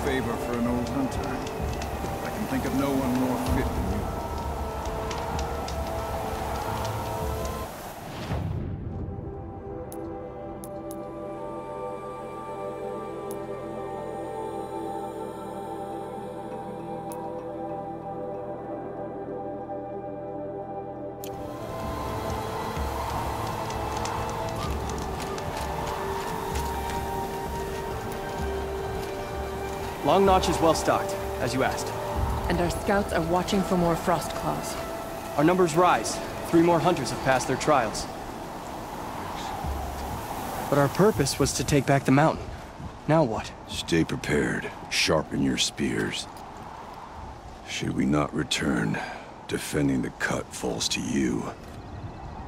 favor for an old hunter. I can think of no one more fit than you. Long Notch is well stocked, as you asked. And our scouts are watching for more frost claws. Our numbers rise. 3 more hunters have passed their trials. But our purpose was to take back the mountain. Now what? Stay prepared. Sharpen your spears. Should we not return, defending the cut falls to you.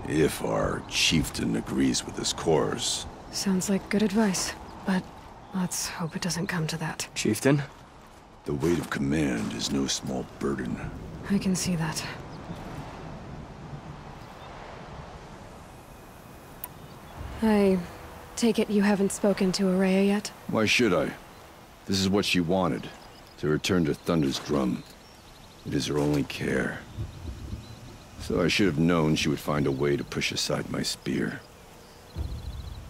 If our chieftain agrees with his course. Sounds like good advice, but let's hope it doesn't come to that. Chieftain? The weight of command is no small burden. I can see that. I take it you haven't spoken to Ourea yet? Why should I? This is what she wanted. To return to Thunder's drum. It is her only care. So I should have known she would find a way to push aside my spear.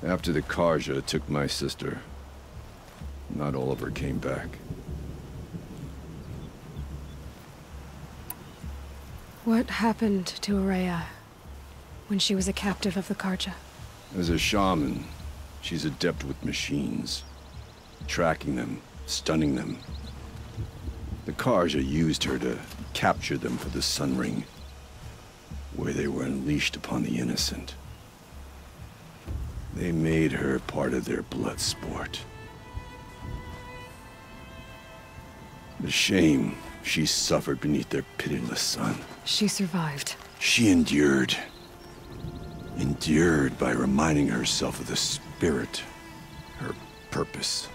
After the Karja took my sister, not all of her came back. What happened to Ourea when she was a captive of the Karja? As a shaman, she's adept with machines. Tracking them, stunning them. The Karja used her to capture them for the Sun Ring, where they were unleashed upon the innocent. They made her part of their blood sport. The shame she suffered beneath their pitiless sun. She survived. She endured. Endured by reminding herself of the spirit, her purpose.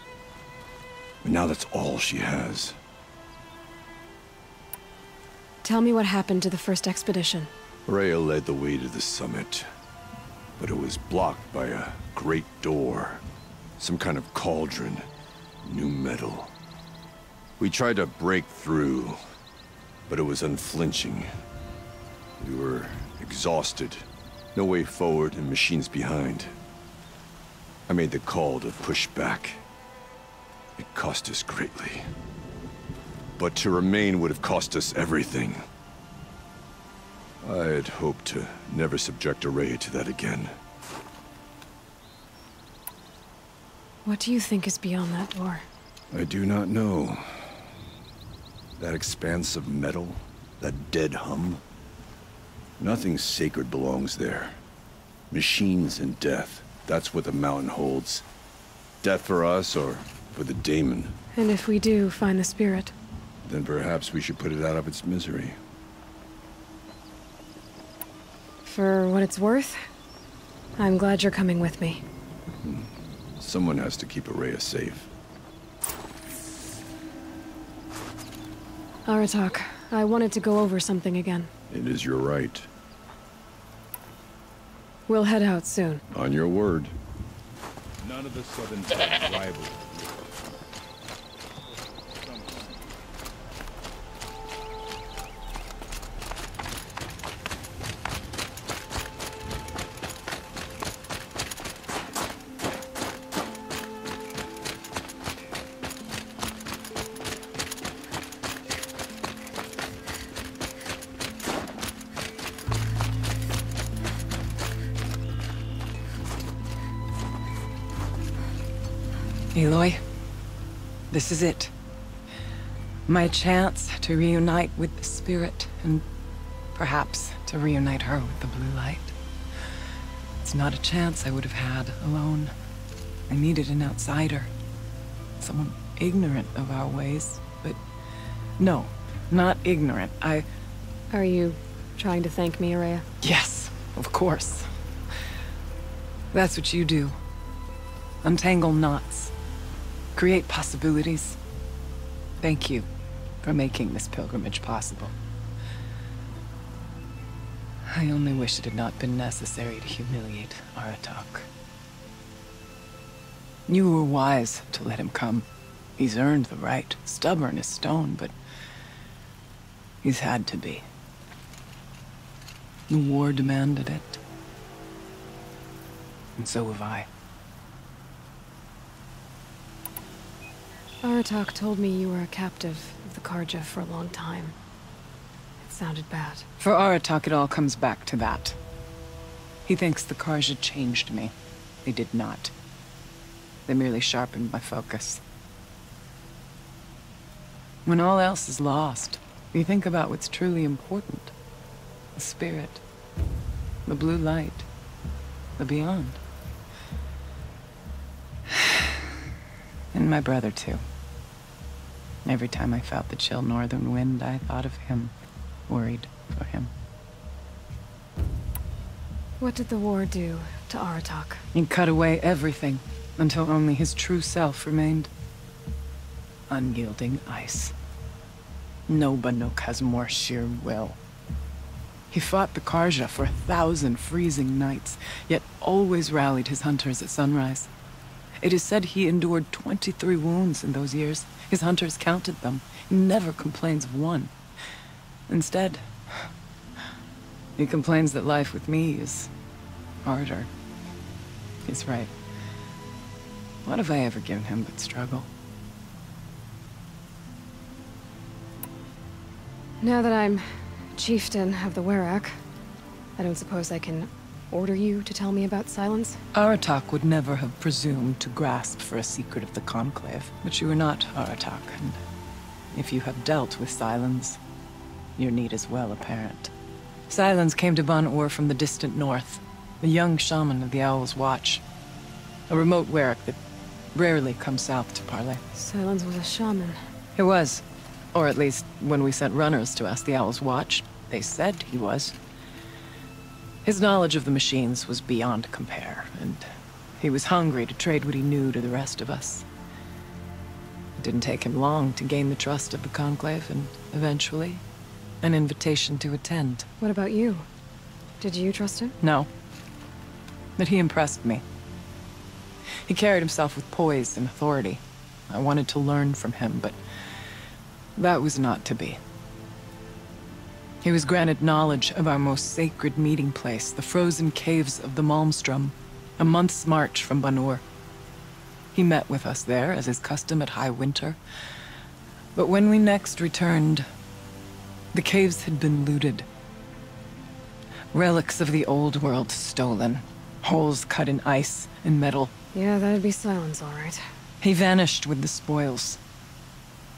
And now that's all she has. Tell me what happened to the first expedition. Ourea led the way to the summit, but it was blocked by a great door. Some kind of cauldron, new metal. We tried to break through, but it was unflinching. We were exhausted, no way forward and machines behind. I made the call to push back. It cost us greatly. But to remain would have cost us everything. I had hoped to never subject Ourea to that again. What do you think is beyond that door? I do not know. That expanse of metal, that dead hum. Nothing sacred belongs there. Machines and death, that's what the mountain holds. Death for us or for the daemon. And if we do find the spirit? Then perhaps we should put it out of its misery. For what it's worth, I'm glad you're coming with me. Someone has to keep Ourea safe. Aratak, I wanted to go over something again. It is your right. We'll head out soon. On your word. None of the southern tribes rival. Aloy, this is it. My chance to reunite with the spirit, and perhaps to reunite her with the blue light. It's not a chance I would have had alone. I needed an outsider. Someone ignorant of our ways, but no, not ignorant. Are you trying to thank me, Ourea? Yes, of course. That's what you do. Untangle knots. Create possibilities. Thank you for making this pilgrimage possible. I only wish it had not been necessary to humiliate Aratak. You were wise to let him come. He's earned the right. Stubborn as stone, but he's had to be. The war demanded it. And so have I. Aratak told me you were a captive of the Karja for a long time. It sounded bad. For Aratak, it all comes back to that. He thinks the Karja changed me. They did not. They merely sharpened my focus. When all else is lost, you think about what's truly important. The spirit, the blue light, the beyond. And my brother, too. Every time I felt the chill northern wind, I thought of him, worried for him. What did the war do to Aratak? He cut away everything, until only his true self remained. Unyielding ice. No Banuk has more sheer will. He fought the Karja for 1,000 freezing nights, yet always rallied his hunters at sunrise. It is said he endured 23 wounds in those years. His hunters counted them. He never complains of one. Instead, he complains that life with me is harder. He's right. What have I ever given him but struggle? Now that I'm chieftain of the Werak, I don't suppose I can order you to tell me about Silence? Aratak would never have presumed to grasp for a secret of the Conclave. But you are not Aratak, and if you have dealt with Silence, your need is well apparent. Silence came to Ban-Ur from the distant north, a young shaman of the Owl's Watch. A remote Werak that rarely comes south to parley. Silence was a shaman. He was. Or at least, when we sent runners to ask the Owl's Watch, they said he was. His knowledge of the machines was beyond compare, and he was hungry to trade what he knew to the rest of us. It didn't take him long to gain the trust of the Conclave, and eventually, an invitation to attend. What about you? Did you trust him? No. But he impressed me. He carried himself with poise and authority. I wanted to learn from him, but that was not to be. He was granted knowledge of our most sacred meeting place, the frozen caves of the Malmstrom, a month's march from Ban-Ur. He met with us there, as is custom at high winter. But when we next returned, the caves had been looted. Relics of the old world stolen. Holes cut in ice and metal. Yeah, that'd be Silence, all right. He vanished with the spoils.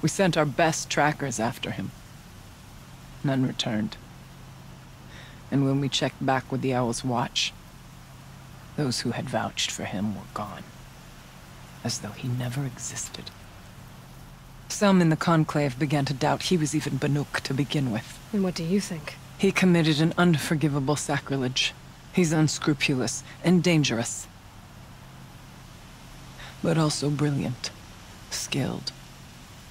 We sent our best trackers after him. None returned. And when we checked back with the Owl's Watch, those who had vouched for him were gone. As though he never existed. Some in the Conclave began to doubt he was even Banuk to begin with. And what do you think? He committed an unforgivable sacrilege. He's unscrupulous and dangerous. But also brilliant, skilled,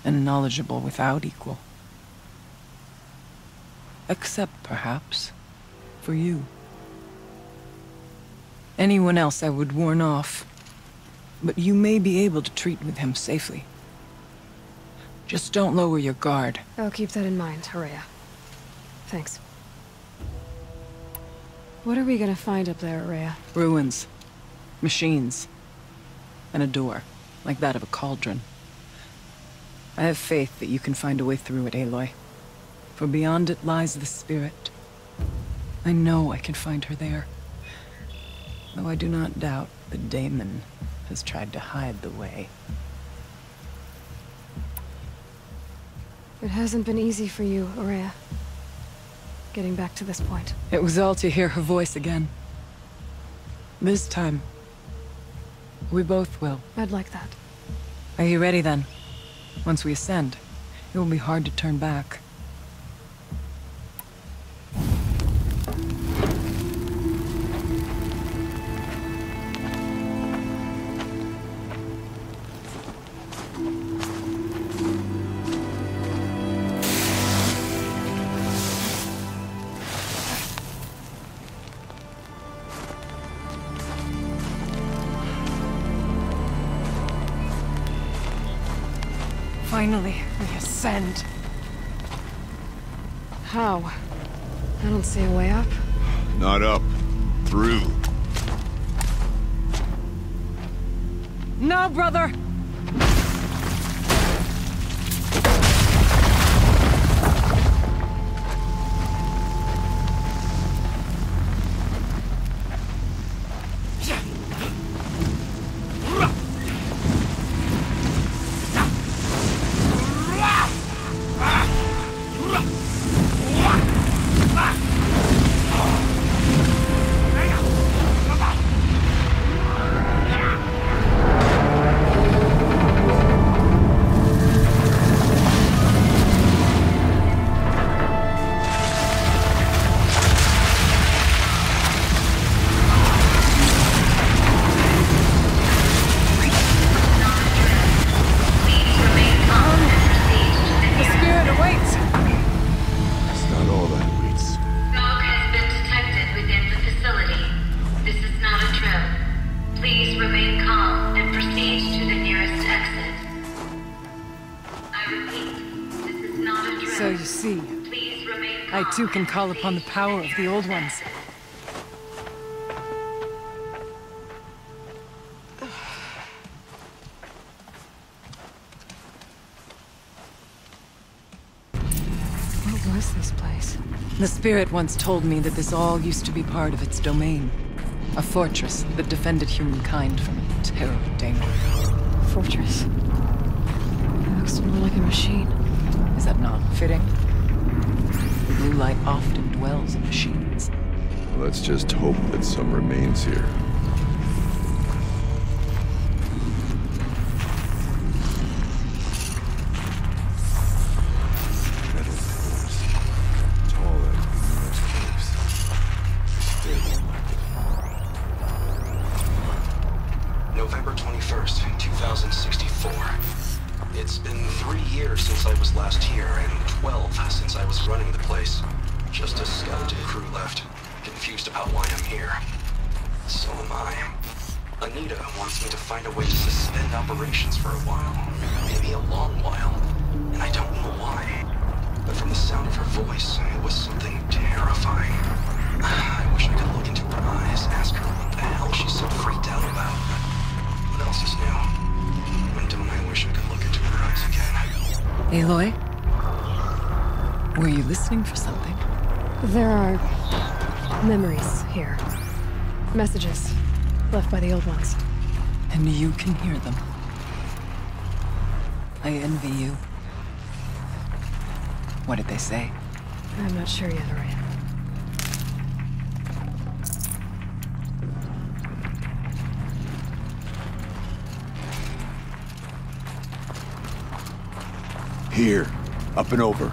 and knowledgeable without equal. Except, perhaps, for you. Anyone else I would warn off, but you may be able to treat with him safely. Just don't lower your guard. I'll keep that in mind, Horea. Thanks. What are we gonna find up there, Horea? Ruins. Machines. And a door, like that of a cauldron. I have faith that you can find a way through it, Aloy. For beyond it lies the spirit. I know I can find her there. Though I do not doubt that Daemon has tried to hide the way. It hasn't been easy for you, Horea. Getting back to this point. It was all to hear her voice again. This time, we both will. I'd like that. Are you ready then? Once we ascend, it will be hard to turn back. Finally, we ascend. How? I don't see a way up. Not up. Through. No, brother! So you see, I too can call upon the power of the Old Ones. What was this place? The Spirit once told me that this all used to be part of its domain. A fortress that defended humankind from a terrible danger. Fortress. It looks more like a machine. Is that not fitting? The blue light often dwells in machines. Let's just hope that some remains here. Metal doors. Tall as numerous cliffs. Stable. November 21st, 2064. It's been 3 years since I was last here, and 12 since I was running the place. Just a skeleton crew left, confused about why I'm here. So am I. Anita wants me to find a way to suspend operations for a while. Maybe a long while. And I don't know why. But from the sound of her voice, it was something terrifying. I wish I could look into her eyes, ask her what the hell she's so freaked out about. What else is new? When don't I wish I could look into her eyes again? Aloy? Were you listening for something? There are memories here. Messages left by the Old Ones. And you can hear them. I envy you. What did they say? I'm not sure yet, Araya. Here. Up and over.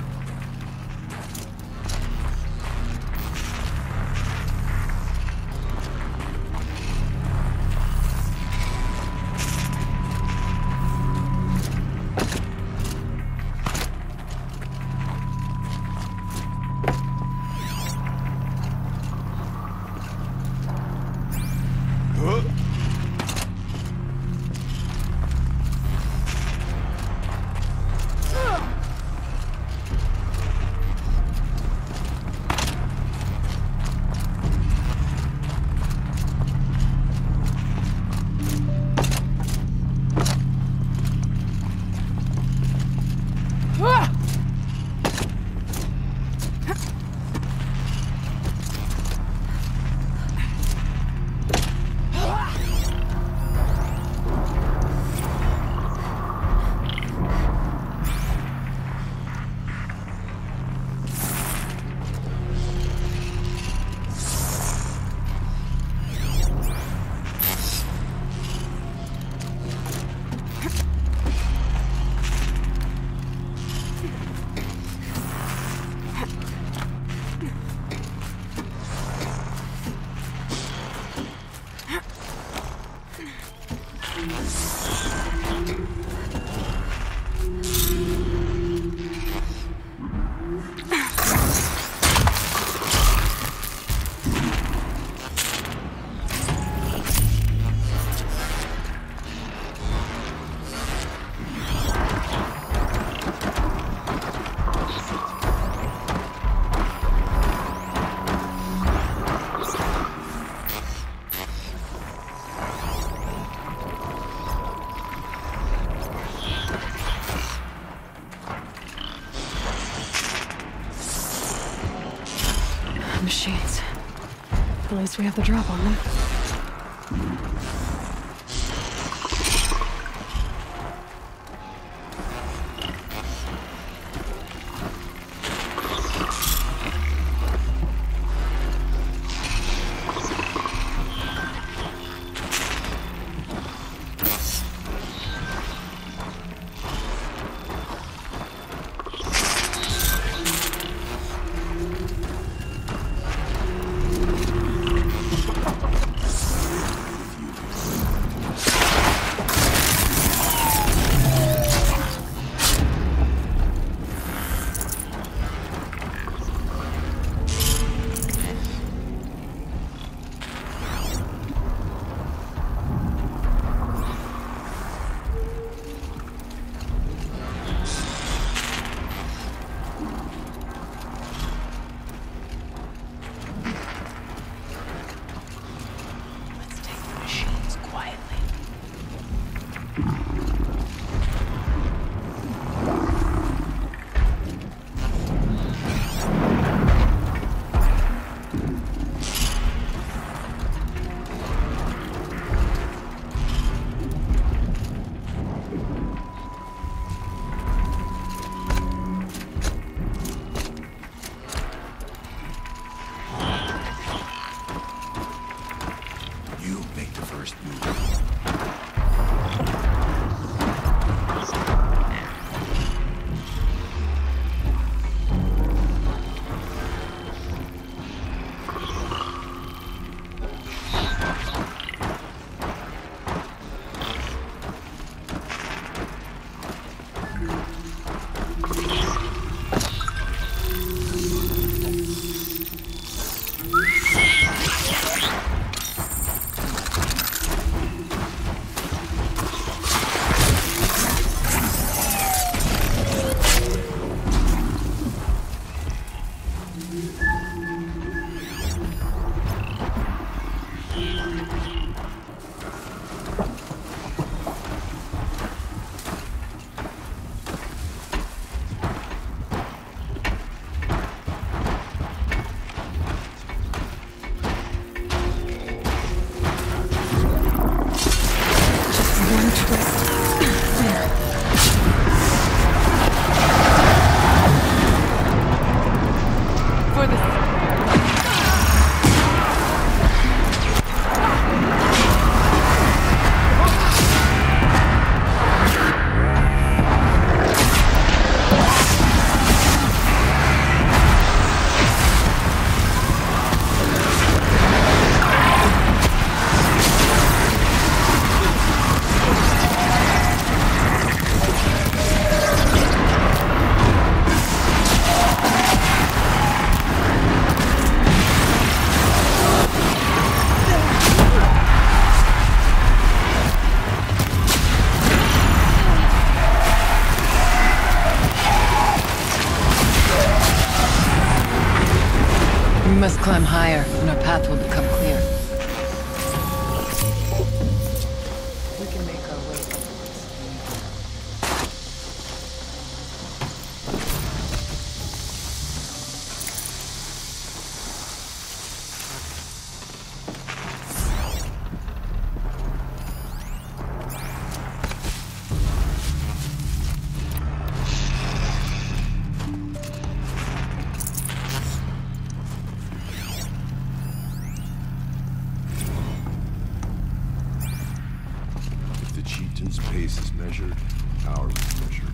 machines. At least we have the drop on them. must climb higher, and our path will become clear. We can make our way upwards. Chieftain's pace is measured, ours is measured.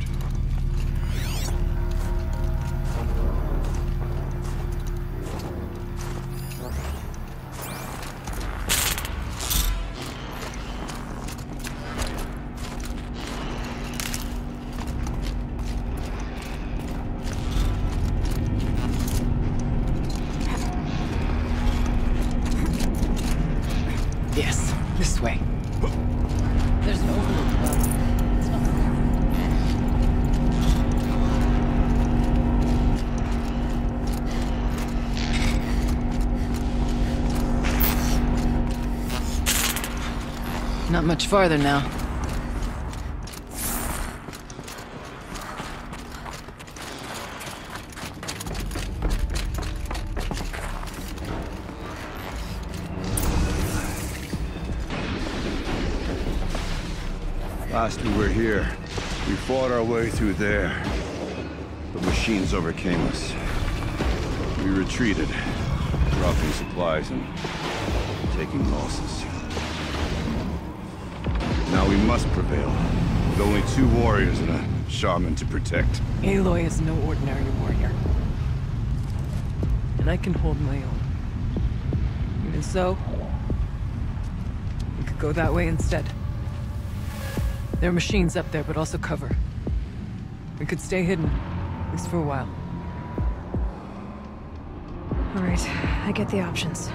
Yes, this way. There's an overlook above. It's not there. Not much farther now. Last we were here, we fought our way through there. The machines overcame us. We retreated, dropping supplies and taking losses. Now we must prevail, with only 2 warriors and a shaman to protect. Aloy is no ordinary warrior. And I can hold my own. Even so, we could go that way instead. There are machines up there, but also cover. We could stay hidden, at least for a while. All right, I get the options.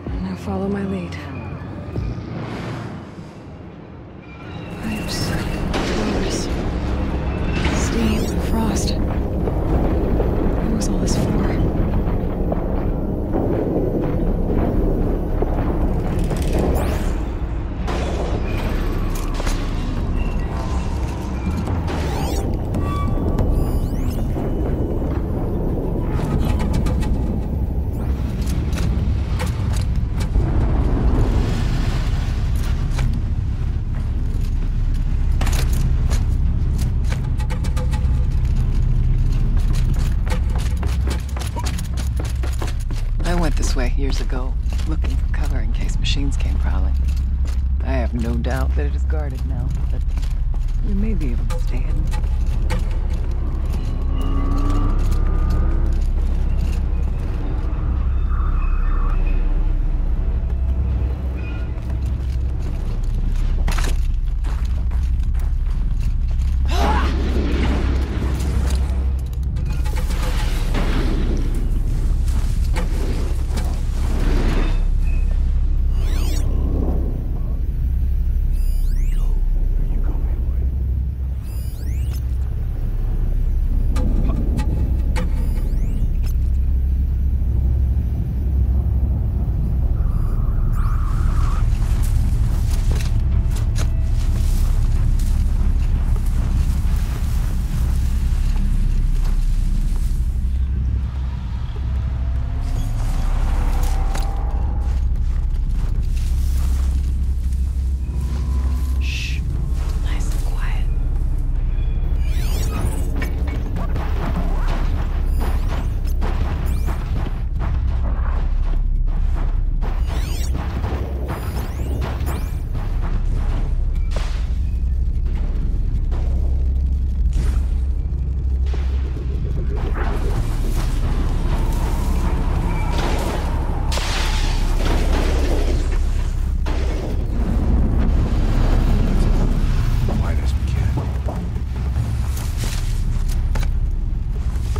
Now follow my lead. Pipes, doors, steam, frost. What was all this for? Years ago, looking for cover in case machines came prowling. I have no doubt that it is guarded now, but we may be able to stay hidden.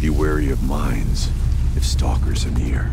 Be wary of mines if stalkers are near.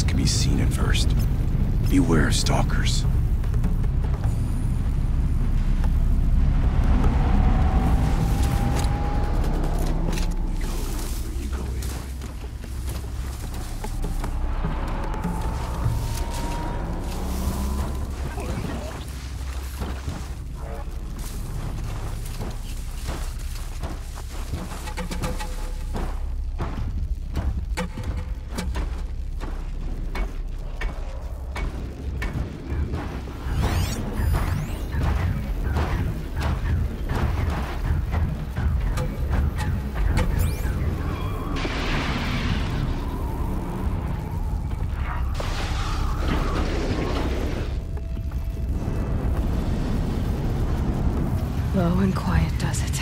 Can be seen at first. Beware of stalkers. and quiet does it.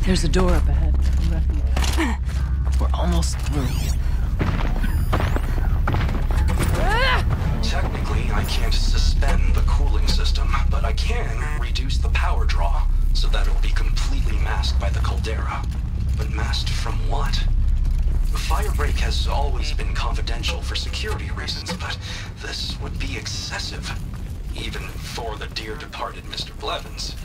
There's a door up ahead. We're almost through. Technically, I can't suspend the cooling system, but I can reduce the power draw so that it'll be completely masked by the caldera. But masked from what? The firebreak has always been confidential for security reasons, but this would be excessive. Even for the dear departed Mr. Blevins.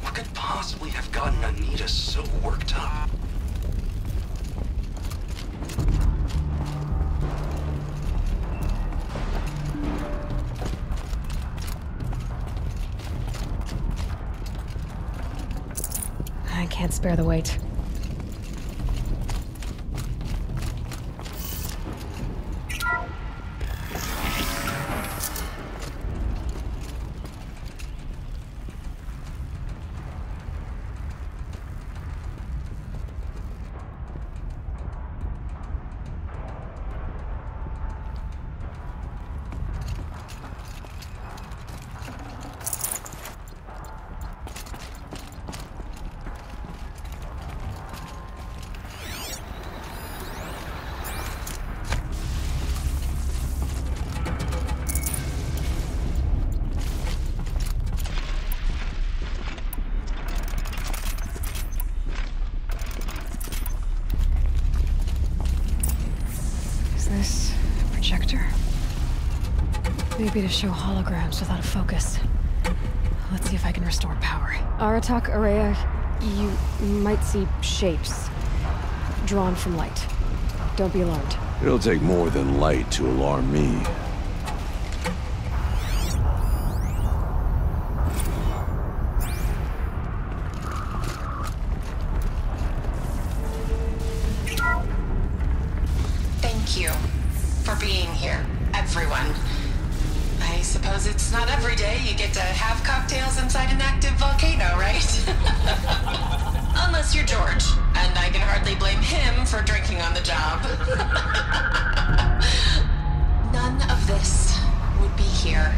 What could possibly have gotten Anita so worked up? I can't spare the weight. This projector? Maybe to show holograms without a focus. Let's see if I can restore power. Aratak Araya, you might see shapes drawn from light. Don't be alarmed. It'll take more than light to alarm me. Thank you for being here, everyone. I suppose it's not every day you get to have cocktails inside an active volcano, right? Unless you're George, and I can hardly blame him for drinking on the job. None of this would be here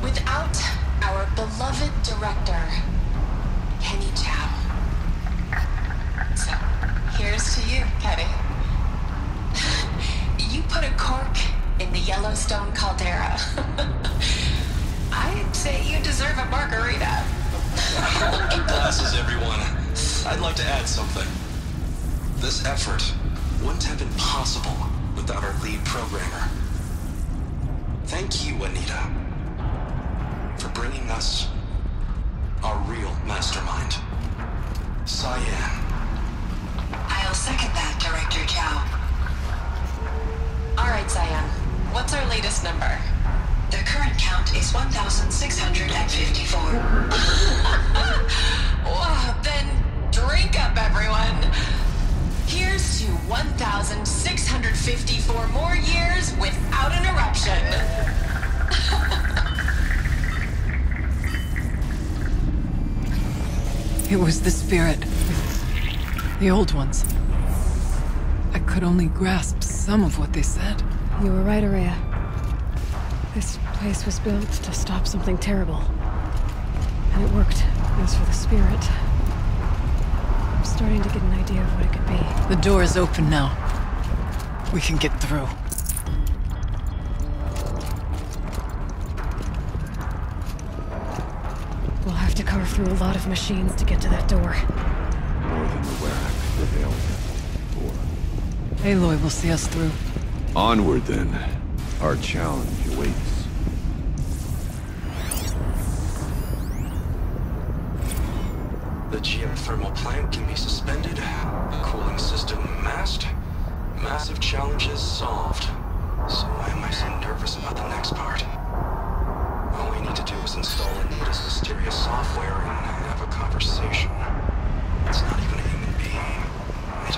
without our beloved director, Kenny Chow. So, here's to you, Kenny. You put a cork in the Yellowstone caldera. I'd say you deserve a margarita. Glasses, everyone. I'd like to add something. This effort wouldn't have been possible without our lead programmer. Thank you, Anita, for bringing us our real mastermind, Cyan. I'll second that, Director Chow. All right, Cyan. What's our latest number? The current count is 1,654. Well, then drink up, everyone. Here's to 1,654 more years without an eruption. It was the spirit. The old ones. I could only grasp some of what they said. You were right, Araya. This place was built to stop something terrible. And it worked. As for the spirit, I'm starting to get an idea of what it could be. The door is open now. We can get through. We'll have to carve through a lot of machines to get to that door. More than the whack prevailed for. Aloy will see us through. Onward, then. Our challenge awaits. The geothermal plant can be suspended. Cooling system masked. Massive challenges solved. So why am I so nervous about the next part? All we need to do is install Anita's mysterious software and have a conversation. It's not even a human being, right?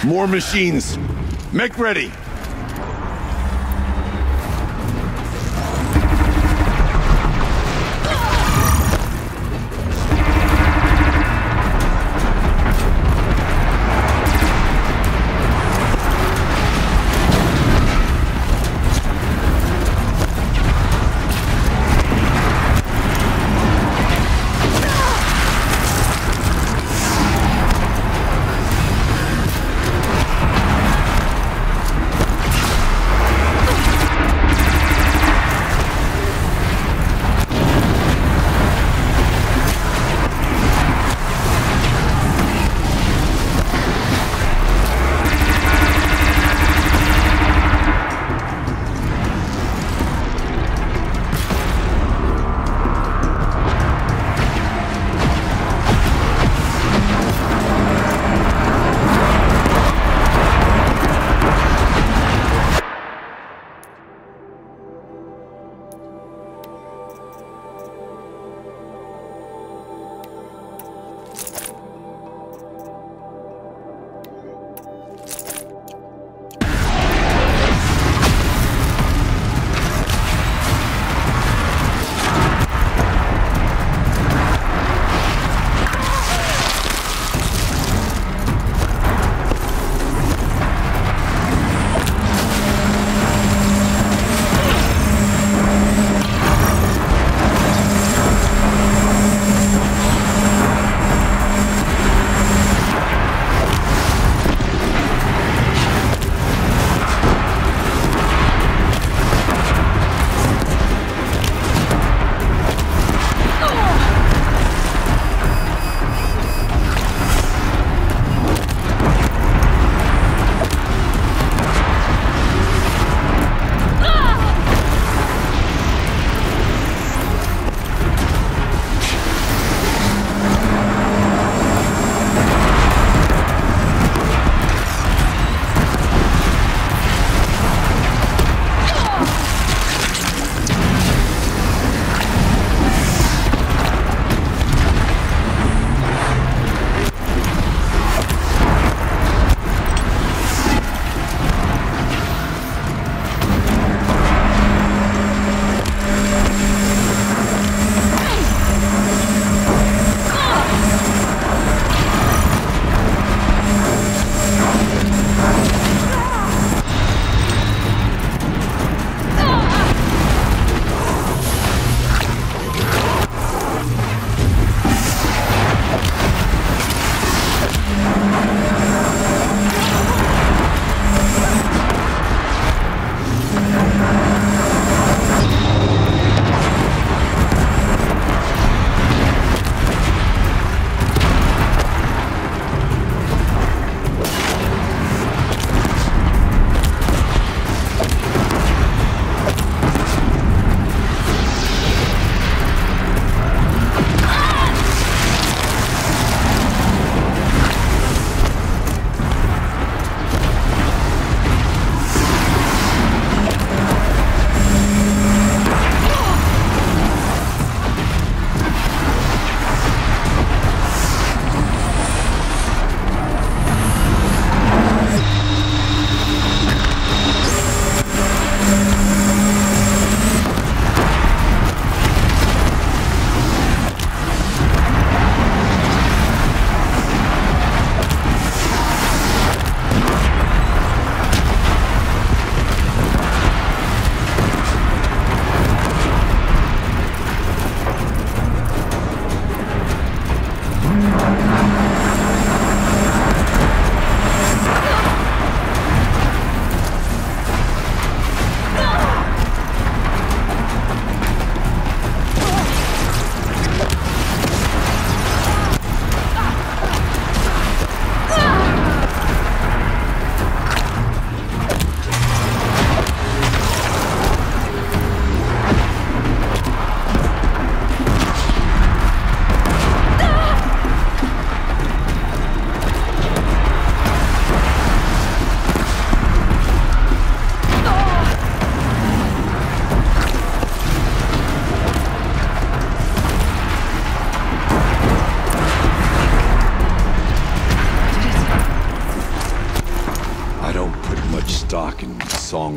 More machines. Make ready.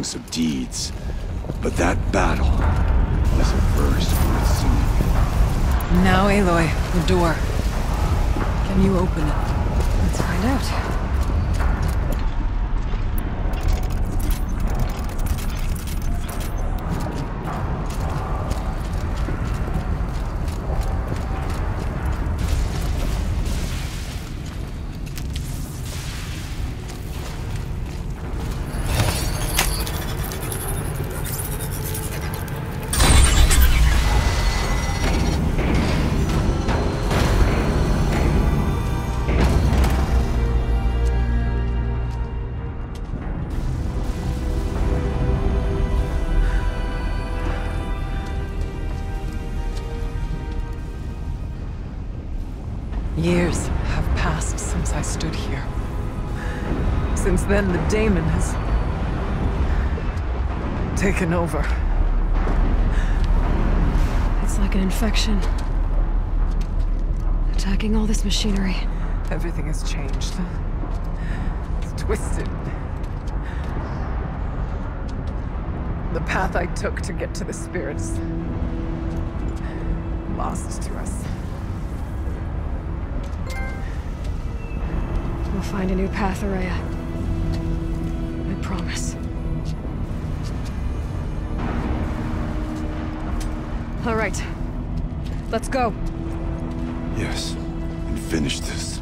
songs of deeds. But that battle was a verse worth singing. Now, Aloy, the door. Can you open it? Let's find out. Years have passed since I stood here. Since then, the daemon has taken over. It's like an infection. Attacking all this machinery. Everything has changed. It's twisted. The path I took to get to the spirits, lost to us. We'll find a new path, Araya. I promise. All right. Let's go. Yes, and finish this.